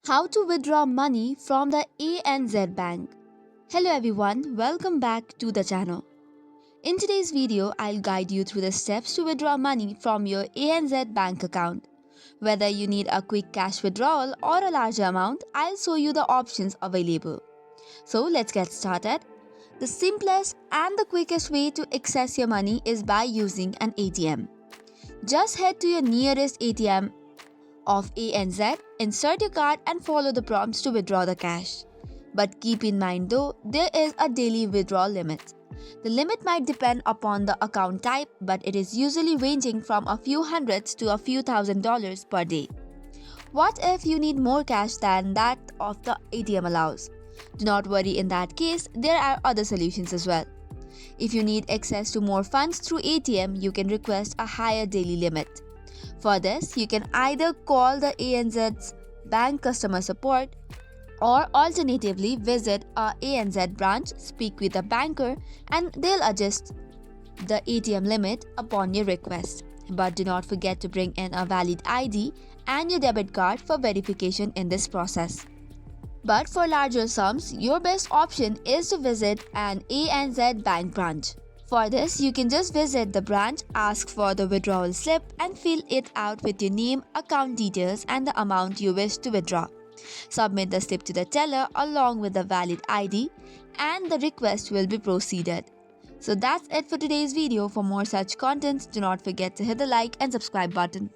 How to withdraw money from the ANZ Bank. Hello everyone, welcome back to the channel. In today's video, I'll guide you through the steps to withdraw money from your ANZ Bank account. Whether you need a quick cash withdrawal or a larger amount, I'll show you the options available. So let's get started. The simplest and the quickest way to access your money is by using an ATM. Just head to your nearest ATM of ANZ, insert your card and follow the prompts to withdraw the cash. But keep in mind though, there is a daily withdrawal limit. The limit might depend upon the account type, but it is usually ranging from a few hundreds to a few $1,000s per day. What if you need more cash than that of the ATM allows? Do not worry, in that case, there are other solutions as well. If you need access to more funds through ATM, you can request a higher daily limit. For this, you can either call the ANZ's bank customer support or alternatively visit a ANZ branch, speak with a banker, and they'll adjust the ATM limit upon your request. But do not forget to bring in a valid ID and your debit card for verification in this process. But for larger sums, your best option is to visit an ANZ Bank branch. For this, you can just visit the branch, ask for the withdrawal slip and fill it out with your name, account details and the amount you wish to withdraw. Submit the slip to the teller along with the valid ID and the request will be proceeded. So that's it for today's video. For more such contents, do not forget to hit the like and subscribe button.